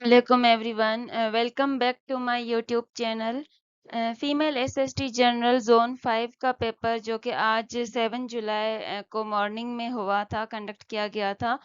Welcome everyone. Welcome back to my YouTube channel. Female SST general zone 5 का paper जो कि आज 7 जुलाई को मॉर्निंग में हुआ था, कंडक्ट किया गया था,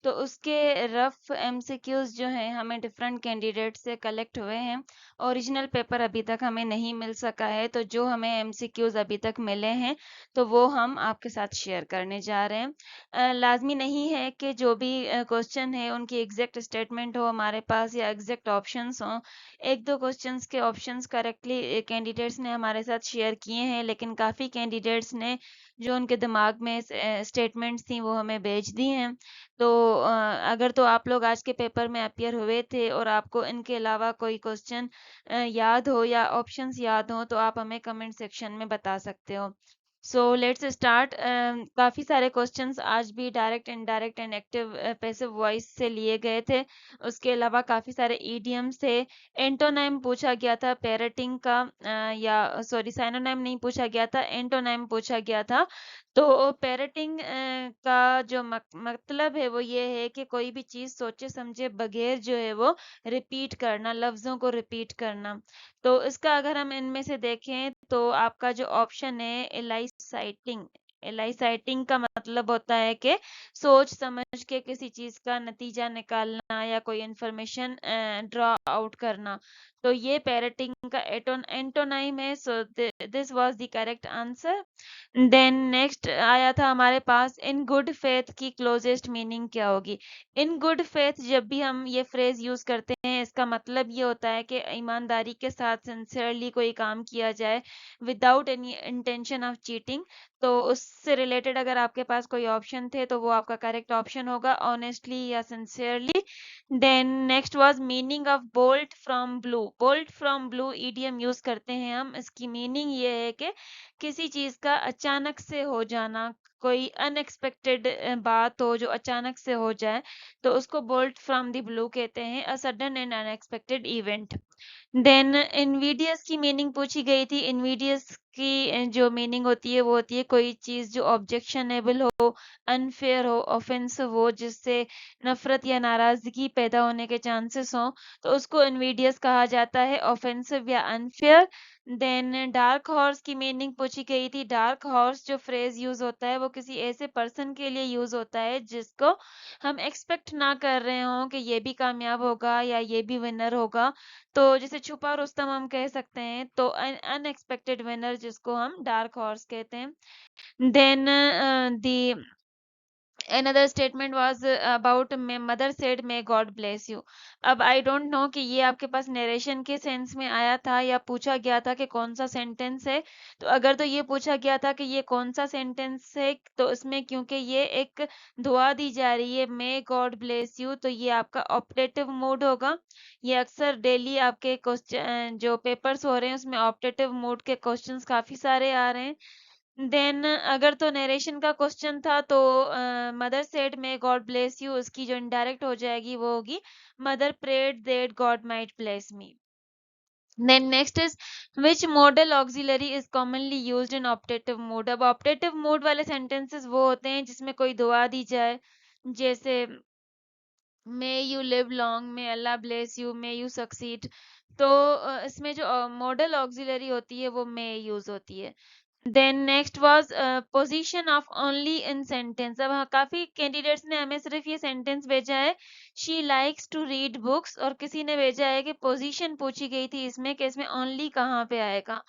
तो उसके रफ एमसीक्यूज जो हैं हमें डिफरेंट कैंडिडेट से कलेक्ट हुए हैं। ओरिजिनल पेपर अभी तक हमें नहीं मिल सका है, तो जो हमें एमसीक्यूज अभी तक मिले हैं तो वो हम आपके साथ शेयर करने जा रहे हैं। लाज़मी नहीं है कि जो भी क्वेश्चन है उनकी एग्जैक्ट स्टेटमेंट हो हमारे पास या एग्जैक्ट ऑप्शंस हों। एक दो क्वेश्चंस के ऑप्शंस करेक्टली कैंडिडेट्स ने हमारे साथ शेयर किए हैं, लेकिन काफ़ी कैंडिडेट्स ने जो उनके दिमाग में स्टेटमेंट्स थी वो हमें भेज दी हैं। तो अगर तो आप लोग आज के पेपर में अपीयर हुए थे और आपको इनके अलावा कोई क्वेश्चन याद हो या ऑप्शंस याद हो तो आप हमें कमेंट सेक्शन में बता सकते हो। So let's start. काफ़ी सारे क्वेश्चंस आज भी direct indirect and active passive voice से लिए गए थे। उसके अलावा काफ़ी सारे ईडियम्स थे। एंटोनाइम पूछा गया था पैरेटिंग का, या सॉरी साइनोनाइम नहीं पूछा गया था, एंटोनाइम पूछा गया था। तो पैरेटिंग का जो मतलब है वो ये है कि कोई भी चीज़ सोचे समझे बगैर जो है वो रिपीट करना, लफ्ज़ों को रिपीट करना। तो इसका अगर हम इनमें से देखें तो आपका जो ऑप्शन है एलाइसाइटिंग। एलाइसाइटिंग का मतलब होता है कि सोच समझ के किसी चीज का नतीजा निकालना या कोई इंफॉर्मेशन ड्रॉ आउट करना। तो ये पैरेटिंग का एंटोनाइम है। So this was the correct answer. Then next आया था हमारे पास इन गुड फेथ की क्लोजेस्ट मीनिंग क्या होगी। इन गुड फेथ जब भी हम ये फ्रेज यूज करते हैं इसका मतलब ये होता है कि ईमानदारी के साथ सिंसियरली कोई काम किया जाए without any intention of cheating. तो उससे रिलेटेड अगर आपके पास कोई ऑप्शन थे तो वो आपका करेक्ट ऑप्शन होगा, ऑनेस्टली या sincerely. Then next was meaning of bolt from blue. Bolt from blue idiom use करते हैं हम। इसकी मीनिंग ये है कि किसी चीज का अचानक से हो जाना, कोई अनएक्सपेक्टेड बात हो जो अचानक से हो जाए तो उसको बोल्ट फ्रॉम द ब्लू कहते हैं, a sudden and unexpected event. Then invidious की मीनिंग पूछी गई थी। इनवीडियस की जो मीनिंग होती है वो होती है कोई चीज जो ऑब्जेक्शनेबल हो, अनफेयर हो, ऑफेंसिव हो, जिससे नफरत या नाराजगी पैदा होने के चांसेस हो, तो उसको इनवीडियस कहा जाता है, ऑफेंसिव या अनफेयर। देन डार्क हॉर्स की मीनिंग पूछी गई थी। डार्क हॉर्स जो फ्रेज यूज होता है वो किसी ऐसे पर्सन के लिए यूज होता है जिसको हम एक्सपेक्ट ना कर रहे हों कि ये भी कामयाब होगा या ये भी विनर होगा। तो जैसे छुपा रुस्तम हम कह सकते हैं, तो अनएक्सपेक्टेड विनर जिसको हम डार्क हॉर्स कहते हैं। Then the another statement was about mother said may god bless you। अब आई डोंट नो कि ये आपके पास नरेशन के सेंस में आया था या पूछा गया था कि कौन सा सेंटेंस है। तो अगर तो ये पूछा गया था कि ये कौन सा सेंटेंस है तो इसमें क्योंकि ये एक दुआ दी जा रही है मे गॉड ब्लेस यू, तो ये आपका ऑप्टेटिव मोड होगा। ये अक्सर डेली आपके क्वेश्चन जो पेपर्स हो रहे हैं उसमें ऑप्टेटिव मोड के क्वेश्चंस काफी सारे आ रहे हैं। देन अगर तो नरेशन का क्वेश्चन था तो mother said may God bless you, उसकी जो इनडायरेक्ट हो जाएगी वो होगी mother prayed that God might bless me. Then next is which modal auxiliary is commonly used in optative mode. अब ऑप्टेटिव मोड वाले सेंटेंसेस वो होते हैं जिसमें कोई दुआ दी जाए, जैसे may you live long, may Allah bless you, may you succeed. तो इसमें जो मॉडल ऑक्सिलरी होती है वो मे यूज होती है। Then next was position of only in sentence. अब हाँ, काफी कैंडिडेट्स ने हमें सिर्फ ये सेंटेंस भेजा है she likes to read books, और किसी ने भेजा है कि पोजीशन पूछी गई थी इसमें कि इसमें ओनली कहाँ पे आएगा।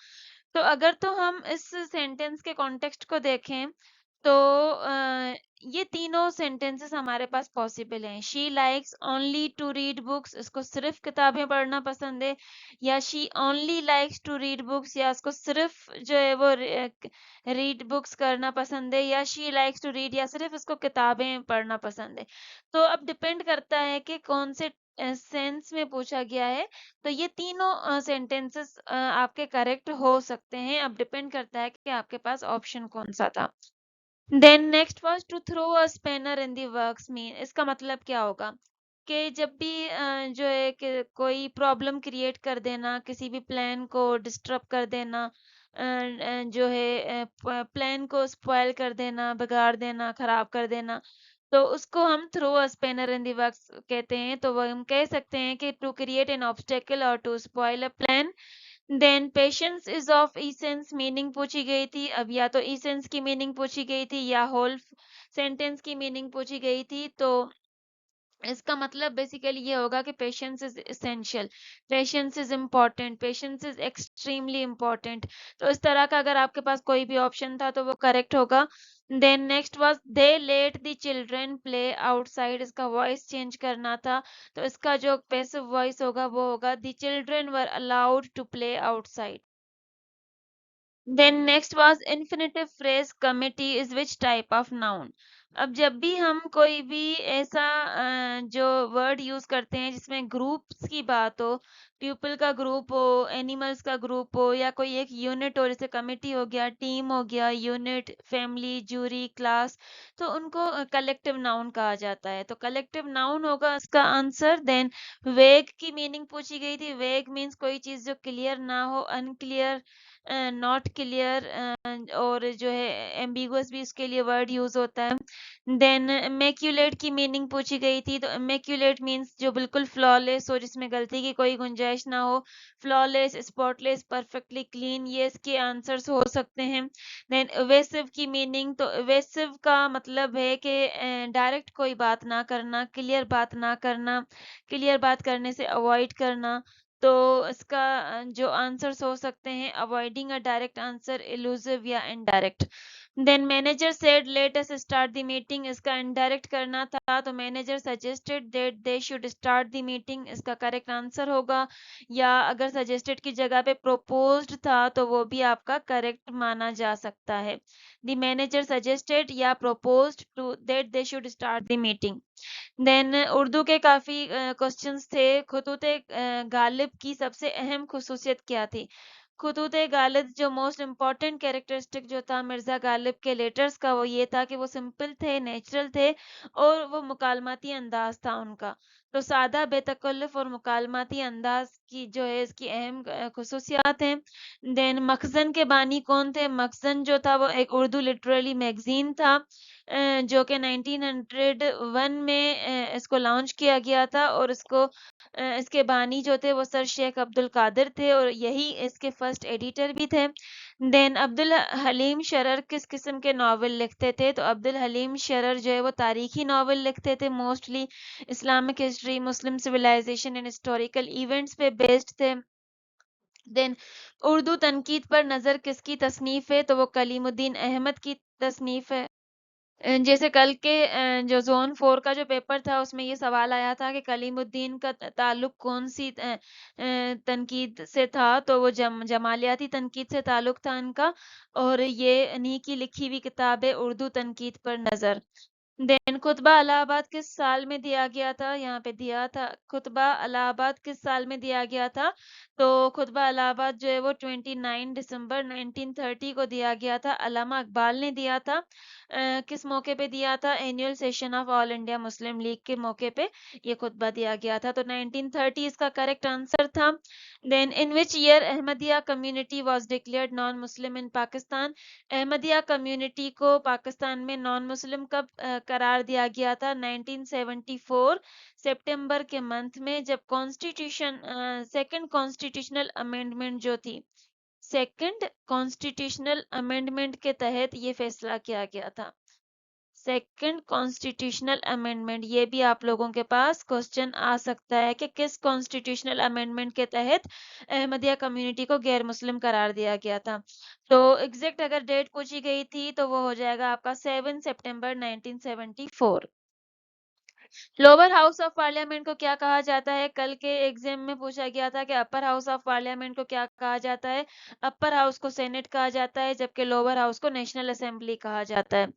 तो अगर तो हम इस सेंटेंस के कॉन्टेक्स्ट को देखें तो ये तीनों सेंटेंसेस हमारे पास पॉसिबल हैं। She likes only to read books, इसको सिर्फ किताबें पढ़ना पसंद है, या she only likes to read books, या इसको सिर्फ जो है वो रीड बुक्स करना पसंद है, या शी लाइक्स टू रीड, या सिर्फ इसको किताबें पढ़ना पसंद है। तो अब डिपेंड करता है कि कौन से सेंस में पूछा गया है। तो ये तीनों सेंटेंसेस आपके करेक्ट हो सकते हैं। अब डिपेंड करता है कि आपके पास ऑप्शन कौन सा था। Then next was to throw a spanner in the works mean. इसका मतलब क्या होगा कि जब भी जो है कि कोई प्रॉब्लम क्रिएट कर देना, किसी भी प्लान को डिस्टर्ब कर देना, जो है प्लान को स्पॉइल कर देना, बिगाड़ देना, खराब कर देना, तो उसको हम throw a spanner in the works कहते हैं। तो वो हम कह सकते हैं कि टू क्रिएट एन ऑब्स्टेकल और to spoil a plan. Then patience is of essence meaning पूछी गई थी। अब या तो इसेंस की मीनिंग पूछी गई थी या होल सेंटेंस की मीनिंग पूछी गई थी। तो इसका मतलब बेसिकली ये होगा कि patience is essential, patience is important, patience is extremely important. तो इस तरह का अगर आपके पास कोई भी ऑप्शन था तो वो करेक्ट होगा। Then next was they let the children play outside. इसका वॉइस चेंज करना था। तो इसका जो पैसिव वॉइस होगा वो होगा the children were allowed to play outside. Then next was infinitive phrase committee is which type of noun. अब जब भी हम कोई भी ऐसा जो वर्ड यूज करते हैं जिसमें ग्रुप्स की बात हो, पीपल का ग्रुप हो, एनिमल्स का ग्रुप हो, या कोई एक यूनिट हो, जैसे कमिटी हो गया, टीम हो गया, यूनिट, फैमिली, जूरी, क्लास, तो उनको कलेक्टिव नाउन कहा जाता है। तो कलेक्टिव नाउन होगा इसका आंसर। देन वेग की मीनिंग पूछी गई थी। वेग मीन्स कोई चीज जो क्लियर ना हो, अनक्लियर, नॉट क्लियर, और जो है एम्बिगुअस भी उसके लिए वर्ड यूज होता है। देन इमेक्युलेट की मीनिंग पूछी गई थी। तो इमेक्युलेट मीन्स जो बिल्कुल फ्लॉलेस हो, जिसमें गलती की कोई गुंजाइश ना हो, फ्लॉलेस, स्पॉटलेस, परफेक्टली क्लीन, ये इसके आंसर्स हो सकते हैं। देन इवेसिव की मीनिंग, तो इवेसिव का मतलब है कि डायरेक्ट कोई बात ना करना, क्लियर बात ना करना, क्लियर बात करने से अवॉइड करना। तो इसका जो आंसर्स हो सकते हैं avoiding a direct answer, elusive या indirect. Then manager said let us start the meeting. इसका इनडायरेक्ट करना था। तो manager suggested that they should start the meeting, इसका करेक्ट आंसर होगा। या अगर सजेस्टेड की जगह पे प्रोपोज्ड था तो वो भी आपका करेक्ट माना जा सकता है। द मैनेजर सजेस्टेड या proposed to that they should start the meeting. Then Urdu के काफ़ी क्वेश्चंस थे। खतूत गालिब की सबसे अहम खुसूसियत क्या थी? खतूत गालिब जो मोस्ट इम्पॉर्टेंट कैरेक्टरिस्टिक जो था मिर्ज़ा गालिब के लेटर्स का, वो ये था कि वो सिंपल थे, नेचुरल थे, और वो मुकालमाती अंदाज था उनका। तो सादा, बेतकल्लुफ़ और मुकालमाती अंदाज की जो है इसकी अहम खुसूसियात हैं। देन मखज़न के बानी कौन थे? मखज़न जो था वो एक उर्दू लिटरेरी मैगज़ीन था, जो कि 1901 में इसको लॉन्च किया गया था, और इसके बानी जो थे वो सर शेख अब्दुल कादिर थे, और यही इसके फर्स्ट एडिटर भी थे। देन अब्दुल हलीम शरर किस किस्म के नावल लिखते थे? तो अब्दुल हलीम शरर जो है वो तारीखी नावल लिखते थे, mostly Islamic history, Muslim civilisation and historical events पे बेस्ड थे। देन उर्दू तनकीद पर नज़र किसकी तसनीफ़ है? तो वो कलीमुद्दीन अहमद की तसनीफ़ है। जैसे कल के जो ज़ोन 4 का जो पेपर था उसमें ये सवाल आया था कि कलीमुद्दीन का ताल्लुक कौन-सी तनकीद से था? तो वो जमालियाती तनकीद से ताल्लुक था इनका, और ये इन्हीं की लिखी हुई किताब है उर्दू तनकीद पर नज़र। देन खुतबा इलाहाबाद किस साल में दिया गया था? यहाँ पे दिया था खुतबा इलाहाबाद किस साल में दिया गया था? तो खुतबा इलाहाबाद जो है वो 29 दिसंबर 1930 को दिया गया था। अल्लामा इकबाल ने दिया था। किस मौके पे दिया था? Annual session of all India Muslim league के मौके पे ये खुतबा दिया गया था। तो 1930 इसका करेक्ट आंसर था। Then in which year Ahmadiyya community was declared non Muslim in Pakistan. Ahmadiyya community को पाकिस्तान में नॉन मुस्लिम कब करार दिया गया था? 1974 सितंबर के मंथ में, जब कॉन्स्टिट्यूशन सेकंड कॉन्स्टिट्यूशनल अमेंडमेंट जो थी, सेकंड कॉन्स्टिट्यूशनल अमेंडमेंट के तहत ये फैसला किया गया था। सेकंड कॉन्स्टिट्यूशनल अमेंडमेंट, ये भी आप लोगों के पास क्वेश्चन आ सकता है कि किस कॉन्स्टिट्यूशनल अमेंडमेंट के तहत अहमदिया कम्युनिटी को गैर मुस्लिम करार दिया गया था। तो एग्जैक्ट अगर डेट पूछी गई थी तो वो हो जाएगा आपका 7 सितंबर 1974। लोअर हाउस ऑफ पार्लियामेंट को क्या कहा जाता है? कल के एग्जाम में पूछा गया था कि अपर हाउस ऑफ पार्लियामेंट को क्या कहा जाता है? अपर हाउस को सेनेट कहा जाता है, जबकि लोअर हाउस को नेशनल असेंबली कहा जाता है।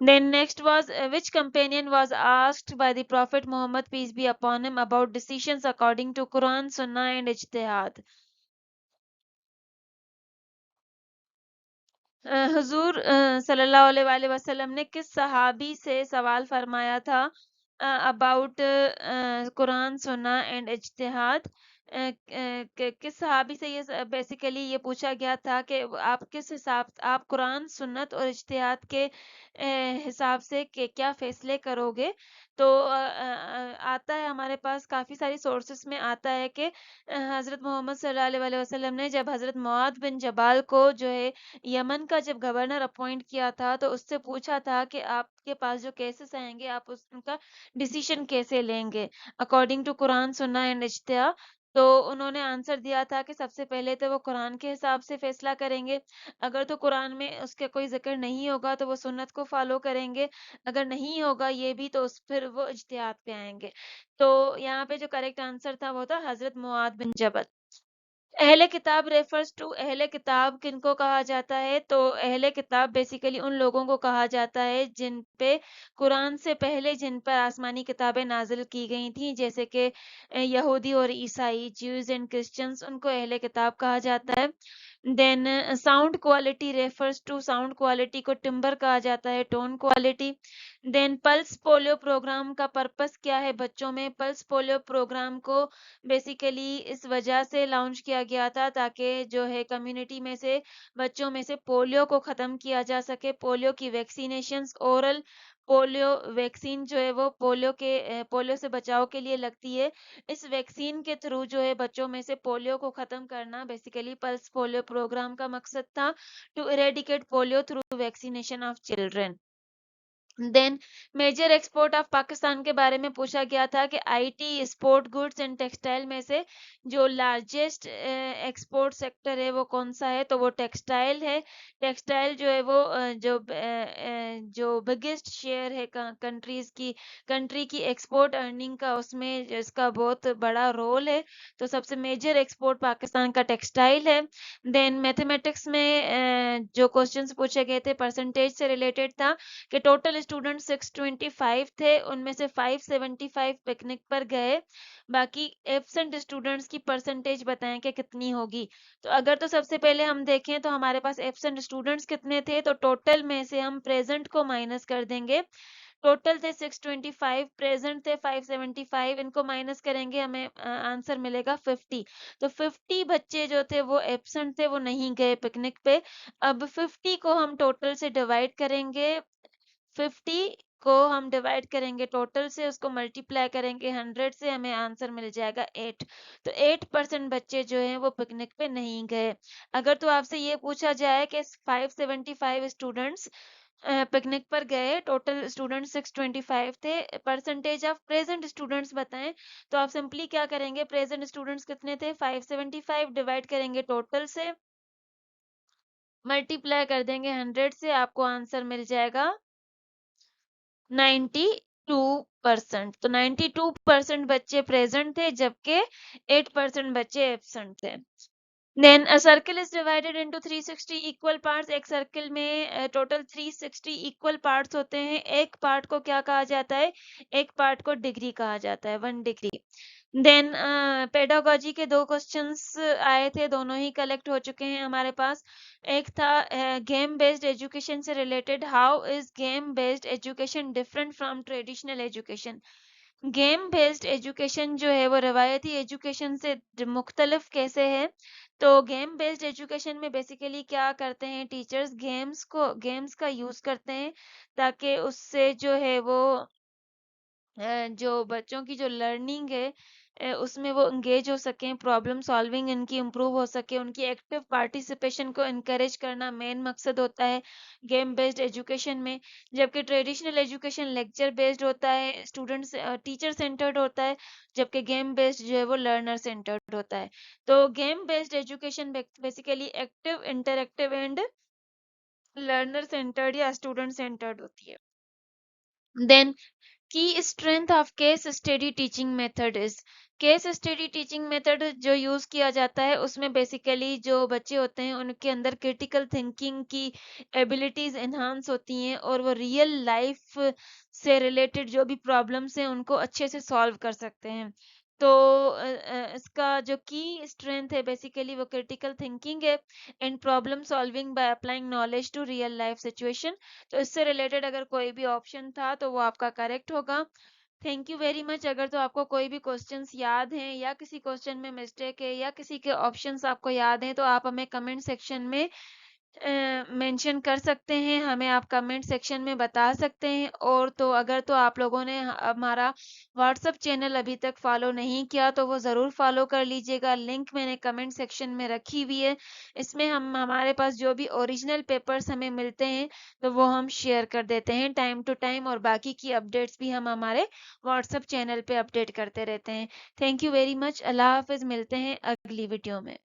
Then next was which companion was asked by the Prophet Muhammad peace be upon him about decisions according to Quran, Sunnah and Ijtihad. हुजूर सल्लल्लाहु अलैहि वसल्लम ने किस सहाबी से सवाल फरमाया था अबाउट कुरान, सुन्ना एंड इज्तिहाद? किस सहाबी से ये बेसिकली ये पूछा गया था कि आप किस हिसाब आप कुरान सुन्नत और इज्तिहाद के हिसाब से क्या फैसले करोगे। तो आता है हमारे पास काफ़ी सारी सोर्सेस में आता है कि हज़रत मोहम्मद सल्लल्लाहु अलैहि वसल्लम ने जब हज़रत मुआद बिन जबाल को जो है यमन का जब गवर्नर अपॉइंट किया था तो उससे पूछा था कि आपके पास जो केसेस आएंगे आप उनका डिसीजन कैसे लेंगे अकॉर्डिंग टू कुरान सुन्ना एंड इज्तिहाद। तो उन्होंने आंसर दिया था कि सबसे पहले तो वो कुरान के हिसाब से फैसला करेंगे। अगर तो कुरान में उसका कोई ज़िक्र नहीं होगा तो वो सुन्नत को फ़ॉलो करेंगे। अगर नहीं होगा ये भी तो उस फिर वो इज्तिहाद पे आएँगे। तो यहाँ पे जो करेक्ट आंसर था वो था हज़रत मुआद बिन जबल। अहले किताब रेफर्स टू अहले किताब किनको कहा जाता है? तो अहले किताब बेसिकली उन लोगों को कहा जाता है जिन पे कुरान से पहले जिन पर आसमानी किताबें नाज़िल की गई थीं जैसे कि यहूदी और ईसाई, ज्यूज़ एंड क्रिश्चियंस उनको अहले किताब कहा जाता है। Then sound quality refers to sound quality को टिम्बर कहा जाता है, tone quality. Then pulse polio programme का पर्पस क्या है बच्चों में? पल्स पोलियो प्रोग्राम को बेसिकली इस वजह से लॉन्च किया गया था ताकि जो है कम्युनिटी में से बच्चों में से पोलियो को ख़त्म किया जा सके। पोलियो की वैक्सीनेशंस ओरल पोलियो वैक्सीन जो है वो पोलियो से बचाव के लिए लगती है। इस वैक्सीन के थ्रू जो है बच्चों में से पोलियो को ख़त्म करना बेसिकली पल्स पोलियो प्रोग्राम का मकसद था to eradicate polio through vaccination of children. Then major export of Pakistan के बारे में पूछा गया था कि IT, sport goods and textile में से जो लार्जेस्ट एक्सपोर्ट सेक्टर है वो कौन सा है? तो वो टेक्सटाइल है। टेक्सटाइल जो है वो जो बिगेस्ट शेयर है कंट्री की एक्सपोर्ट अर्निंग का उसमें इसका बहुत बड़ा रोल है। तो सबसे मेजर एक्सपोर्ट पाकिस्तान का टेक्सटाइल है। देन मैथमेटिक्स में जो क्वेश्चंस पूछे गए थे परसेंटेज से रिलेटेड था कि टोटल स्टूडेंट 625 थे, उनमें से 575 पिकनिक पर गए। बाकी एब्सेंट स्टूडेंट्स की परसेंटेज बताएं कि कितनी होगी। तो अगर तो सबसे पहले हम देखें तो हमारे पास एब्सेंट स्टूडेंट्स कितने थे, तो टोटल में से हम प्रेजेंट को माइनस कर देंगे। टोटल थे 625, प्रेजेंट थे 575, इनको माइनस करेंगे हमें आंसर मिलेगा 50। तो 50 बच्चे जो थे वो एब्सेंट थे, वो नहीं गए पिकनिक पे। अब 50 को हम टोटल से डिवाइड करेंगे, 50 को हम डिवाइड करेंगे टोटल से, उसको मल्टीप्लाई करेंगे 100 से, हमें आंसर मिल जाएगा 8। तो 8% बच्चे जो हैं वो पिकनिक पे नहीं गए। अगर तो आपसे ये पूछा जाए कि 575 स्टूडेंट्स पिकनिक पर गए, टोटल स्टूडेंट 625 थे, परसेंटेज ऑफ प्रेजेंट स्टूडेंट्स बताएं, तो आप सिंपली क्या करेंगे, प्रेजेंट स्टूडेंट्स कितने थे 575 डिवाइड करेंगे टोटल से, मल्टीप्लाई कर देंगे 100 से, आपको आंसर मिल जाएगा 92%। तो 92% बच्चे प्रेजेंट थे जबकि 8% बच्चे एब्सेंट थे। Then a circle is divided into 360 equal parts. एक सर्कल में टोटल 360 इक्वल पार्ट्स होते हैं। एक पार्ट को क्या कहा जाता है? एक पार्ट को डिग्री कहा जाता है, 1 डिग्री। देन पेडागोजी के 2 क्वेश्चंस आए थे, दोनों ही कलेक्ट हो चुके हैं हमारे पास। एक था गेम बेस्ड एजुकेशन से related, how is game based education different from traditional education. Game based education जो है वो रवायती एजुकेशन से मुख्तलिफ कैसे है? तो गेम बेस्ड एजुकेशन में बेसिकली क्या करते हैं टीचर्स, गेम्स का यूज़ करते हैं ताकि उससे जो है वो जो बच्चों की जो लर्निंग है उसमें वो एंगेज हो सकें, प्रॉब्लम सॉल्विंग इनकी इम्प्रूव हो सके, उनकी एक्टिव पार्टिसिपेशन को इनकरेज करना मेन मकसद होता है गेम बेस्ड एजुकेशन में। जबकि ट्रेडिशनल एजुकेशन लेक्चर बेस्ड होता है, स्टूडेंट्स टीचर सेंटर्ड होता है, जबकि गेम बेस्ड जो है वो लर्नर सेंटर्ड होता है। तो game based education basically active, interactive and learner centred या स्टूडेंट सेंटर्ड होती है। देन की strength of case study teaching method is, case study teaching method जो यूज किया जाता है उसमें बेसिकली जो बच्चे होते हैं उनके अंदर क्रिटिकल थिंकिंग की एबिलिटीज एनहांस होती हैं और वो रियल लाइफ से रिलेटेड जो भी प्रॉब्लम्स हैं उनको अच्छे से सॉल्व कर सकते हैं। तो इसका जो की स्ट्रेंथ है बेसिकली वो क्रिटिकल थिंकिंग है and problem solving by applying knowledge to real life situation. तो इससे रिलेटेड अगर कोई भी ऑप्शन था तो वो आपका करेक्ट होगा। Thank you very much. अगर तो आपको कोई भी क्वेश्चंस याद हैं या किसी क्वेश्चन में मिस्टेक है या किसी के ऑप्शंस आपको याद हैं तो आप हमें कमेंट सेक्शन में मेंशन कर सकते हैं, हमें आप कमेंट सेक्शन में बता सकते हैं। और तो अगर तो आप लोगों ने हमारा व्हाट्सएप चैनल अभी तक फॉलो नहीं किया तो वो ज़रूर फॉलो कर लीजिएगा, लिंक मैंने कमेंट सेक्शन में रखी हुई है। इसमें हम हमारे पास जो भी ओरिजिनल पेपर्स हमें मिलते हैं तो वो हम शेयर कर देते हैं टाइम टू टाइम, और बाकी की अपडेट्स भी हम हमारे व्हाट्सएप चैनल पे अपडेट करते रहते हैं। Thank you very much. अल्लाह हाफिज़। मिलते हैं अगली वीडियो में।